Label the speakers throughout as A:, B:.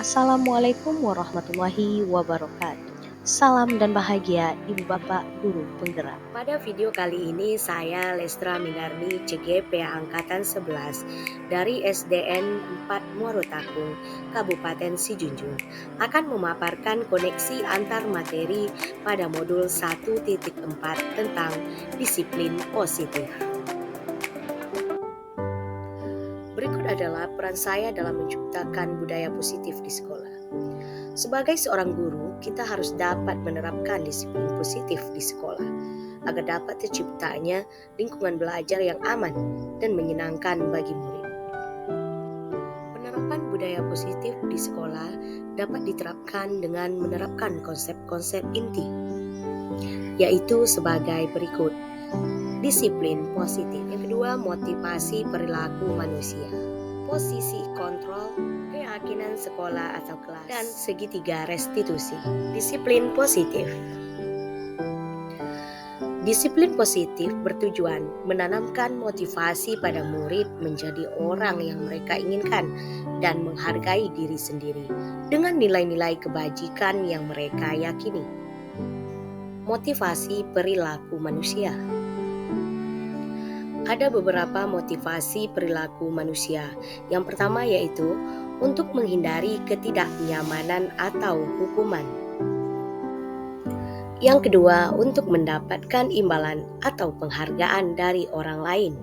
A: Assalamualaikum warahmatullahi wabarakatuh. Salam dan bahagia Ibu Bapak Guru Penggerak. Pada video kali ini saya Lestra Minarni CGP Angkatan 11 dari SDN 4 Muarotakung, Kabupaten Sijunjung akan memaparkan koneksi antar materi pada modul 1.4 tentang disiplin positif. Berikut adalah peran saya dalam menciptakan budaya positif di sekolah. Sebagai seorang guru, kita harus dapat menerapkan disiplin positif di sekolah agar dapat terciptanya lingkungan belajar yang aman dan menyenangkan bagi murid. Penerapan budaya positif di sekolah dapat diterapkan dengan menerapkan konsep-konsep inti, yaitu sebagai berikut. Disiplin positif. Yang kedua, motivasi perilaku manusia. Posisi kontrol, keyakinan sekolah atau kelas, dan segitiga restitusi. Disiplin positif. Disiplin positif bertujuan menanamkan motivasi pada murid menjadi orang yang mereka inginkan dan menghargai diri sendiri dengan nilai-nilai kebajikan yang mereka yakini. Motivasi perilaku manusia. Ada beberapa motivasi perilaku manusia. Yang pertama yaitu untuk menghindari ketidaknyamanan atau hukuman. Yang kedua, untuk mendapatkan imbalan atau penghargaan dari orang lain.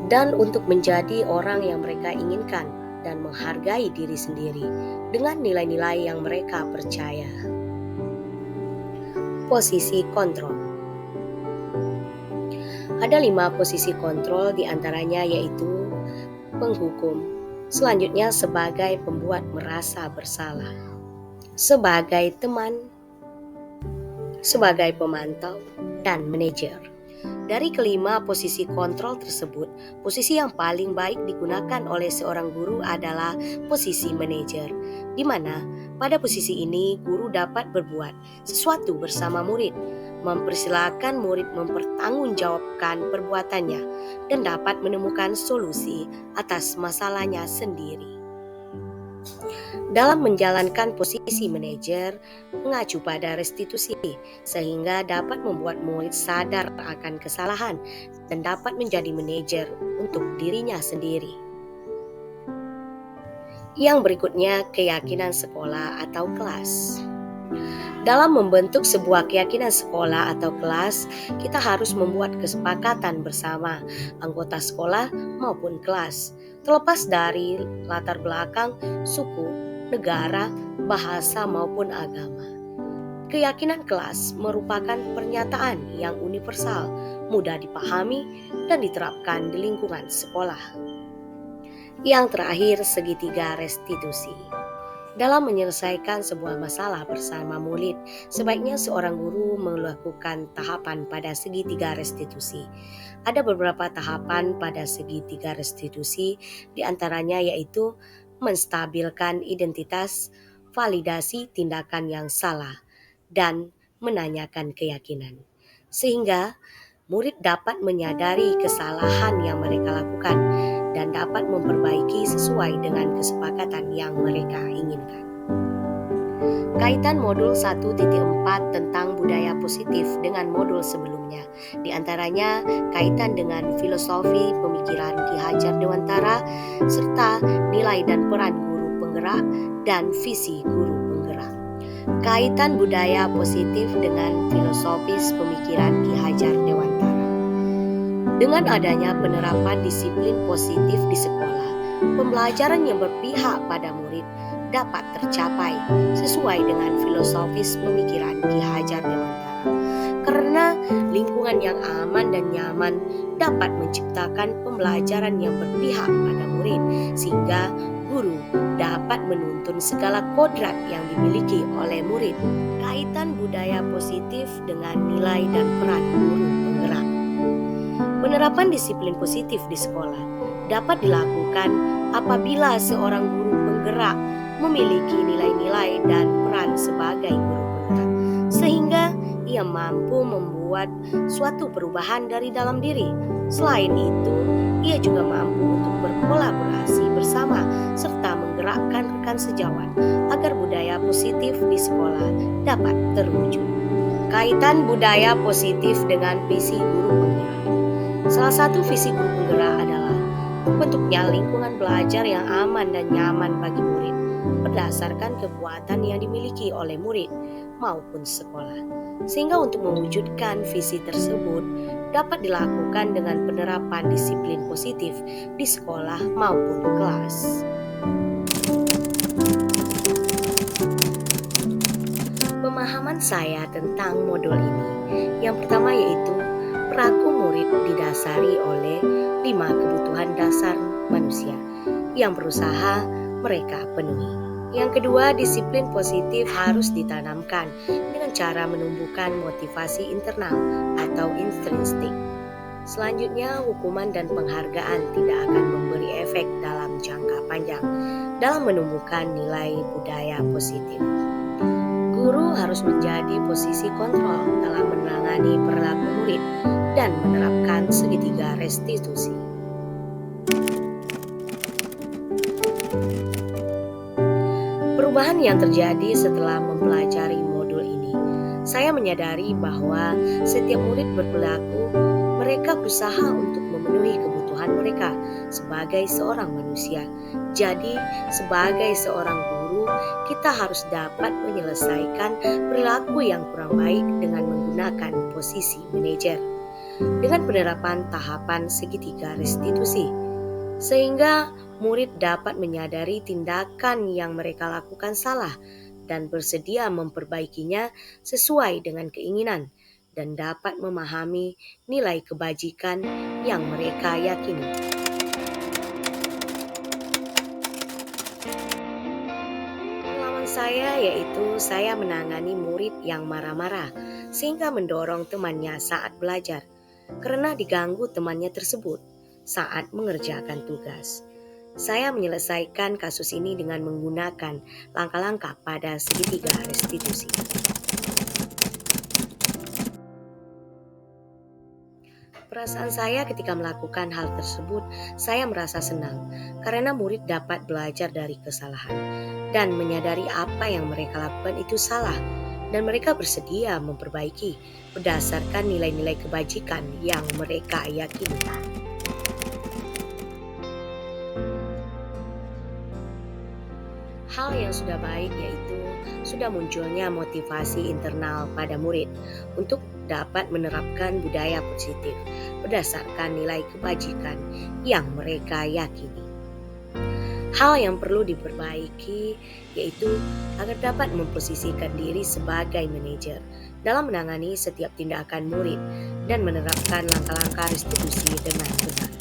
A: Dan untuk menjadi orang yang mereka inginkan dan menghargai diri sendiri dengan nilai-nilai yang mereka percaya. Posisi kontrol. Ada 5 posisi kontrol, diantaranya yaitu penghukum, selanjutnya sebagai pembuat merasa bersalah, sebagai teman, sebagai pemantau, dan manajer. Dari kelima posisi kontrol tersebut, posisi yang paling baik digunakan oleh seorang guru adalah posisi manajer, di mana pada posisi ini guru dapat berbuat sesuatu bersama murid, mempersilahkan murid mempertanggungjawabkan perbuatannya, dan dapat menemukan solusi atas masalahnya sendiri. Dalam menjalankan posisi manajer, mengacu pada restitusi, sehingga dapat membuat murid sadar akan kesalahan dan dapat menjadi manajer untuk dirinya sendiri. Yang berikutnya, keyakinan sekolah atau kelas. Dalam membentuk sebuah keyakinan sekolah atau kelas, kita harus membuat kesepakatan bersama anggota sekolah maupun kelas, terlepas dari latar belakang, suku, negara, bahasa maupun agama. Keyakinan kelas merupakan pernyataan yang universal, mudah dipahami dan diterapkan di lingkungan sekolah. Yang terakhir, segitiga restitusi. Dalam menyelesaikan sebuah masalah bersama murid, sebaiknya seorang guru melakukan tahapan pada segitiga restitusi. Ada beberapa tahapan pada segitiga restitusi, diantaranya yaitu menstabilkan identitas, validasi tindakan yang salah, dan menanyakan keyakinan. Sehingga murid dapat menyadari kesalahan yang mereka lakukan dan dapat memperbaiki sesuai dengan kesepakatan yang mereka inginkan. Kaitan modul 1.4 tentang budaya positif dengan modul sebelumnya, diantaranya kaitan dengan filosofi pemikiran Ki Hajar Dewantara, serta nilai dan peran guru penggerak dan visi guru penggerak. Kaitan budaya positif dengan filosofis pemikiran Ki Hajar Dewantara. Dengan adanya penerapan disiplin positif di sekolah, pembelajaran yang berpihak pada murid dapat tercapai sesuai dengan filosofis pemikiran Ki Hajar Dewantara. Karena lingkungan yang aman dan nyaman dapat menciptakan pembelajaran yang berpihak pada murid, sehingga guru dapat menuntun segala kodrat yang dimiliki oleh murid. Kaitan budaya positif dengan nilai dan peran guru penggerak. Penerapan disiplin positif di sekolah dapat dilakukan apabila seorang guru penggerak memiliki nilai-nilai dan peran sebagai guru penggerak, sehingga ia mampu membuat suatu perubahan dari dalam diri. Selain itu, ia juga mampu untuk berkolaborasi bersama serta rekan-rekan sejawat agar budaya positif di sekolah dapat terwujud. Kaitan budaya positif dengan visi guru penggerak. Salah satu visi guru penggerak adalah bentuknya lingkungan belajar yang aman dan nyaman bagi murid berdasarkan kekuatan yang dimiliki oleh murid maupun sekolah. Sehingga untuk mewujudkan visi tersebut dapat dilakukan dengan penerapan disiplin positif di sekolah maupun kelas. Pemahaman saya tentang modul ini, yang pertama yaitu perilaku murid didasari oleh 5 kebutuhan dasar manusia yang berusaha mereka penuhi. Yang kedua, disiplin positif harus ditanamkan dengan cara menumbuhkan motivasi internal atau intrinsik. Selanjutnya, hukuman dan penghargaan tidak akan memberi efek dalam jangka panjang dalam menumbuhkan nilai budaya positif. Guru harus menjadi posisi kontrol dalam menangani perilaku murid dan menerapkan segitiga restitusi. Perubahan yang terjadi setelah mempelajari modul ini, saya menyadari bahwa setiap murid berperilaku, mereka berusaha untuk memenuhi kebutuhan mereka sebagai seorang manusia. Jadi, sebagai seorang guru, kita harus dapat menyelesaikan perilaku yang kurang baik dengan menggunakan posisi manajer dengan penerapan tahapan segitiga restitusi, sehingga murid dapat menyadari tindakan yang mereka lakukan salah dan bersedia memperbaikinya sesuai dengan keinginan dan dapat memahami nilai kebajikan yang mereka yakini. Pengalaman saya yaitu saya menangani murid yang marah-marah sehingga mendorong temannya saat belajar karena diganggu temannya tersebut saat mengerjakan tugas. Saya menyelesaikan kasus ini dengan menggunakan langkah-langkah pada segitiga restitusi. Perasaan saya ketika melakukan hal tersebut, saya merasa senang karena murid dapat belajar dari kesalahan dan menyadari apa yang mereka lakukan itu salah dan mereka bersedia memperbaiki berdasarkan nilai-nilai kebajikan yang mereka yakini. Hal yang sudah baik yaitu sudah munculnya motivasi internal pada murid untuk dapat menerapkan budaya positif berdasarkan nilai kebajikan yang mereka yakini. Hal yang perlu diperbaiki yaitu agar dapat memposisikan diri sebagai manajer dalam menangani setiap tindakan murid dan menerapkan langkah-langkah restitusi dengan benar.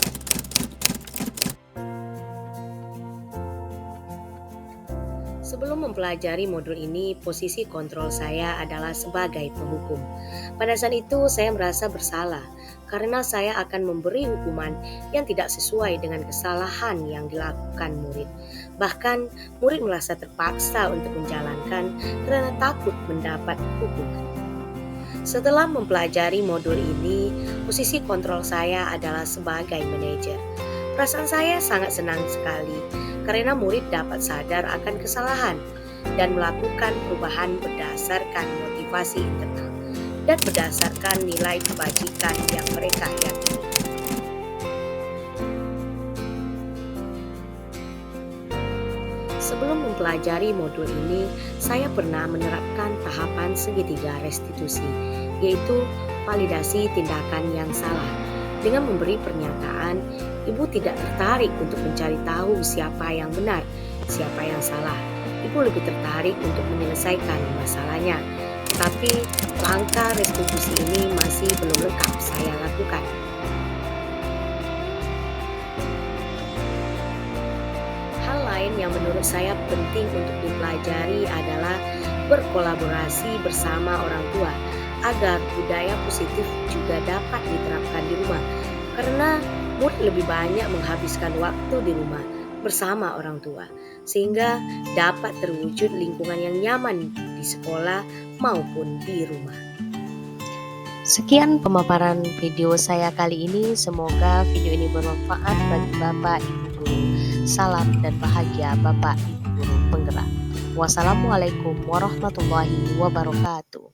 A: Sebelum mempelajari modul ini, posisi kontrol saya adalah sebagai penghukum. Pada saat itu, saya merasa bersalah karena saya akan memberi hukuman yang tidak sesuai dengan kesalahan yang dilakukan murid. Bahkan, murid merasa terpaksa untuk menjalankan karena takut mendapat hukuman. Setelah mempelajari modul ini, posisi kontrol saya adalah sebagai manajer. Perasaan saya sangat senang sekali karena murid dapat sadar akan kesalahan dan melakukan perubahan berdasarkan motivasi internal dan berdasarkan nilai kebajikan yang mereka yakini. Sebelum mempelajari modul ini, saya pernah menerapkan tahapan segitiga restitusi, yaitu validasi tindakan yang salah. Dengan memberi pernyataan, ibu tidak tertarik untuk mencari tahu siapa yang benar, siapa yang salah. Ibu lebih tertarik untuk menyelesaikan masalahnya. Tapi langkah restitusi ini masih belum lengkap saya lakukan. Hal lain yang menurut saya penting untuk dipelajari adalah berkolaborasi bersama orang tua agar budaya positif juga dapat diterapkan di rumah, karena murid lebih banyak menghabiskan waktu di rumah bersama orang tua, sehingga dapat terwujud lingkungan yang nyaman di sekolah maupun di rumah. Sekian pemaparan video saya kali ini, semoga video ini bermanfaat bagi Bapak Ibu guru. Salam dan bahagia Bapak Ibu Guru Penggerak. Wassalamualaikum warahmatullahi wabarakatuh.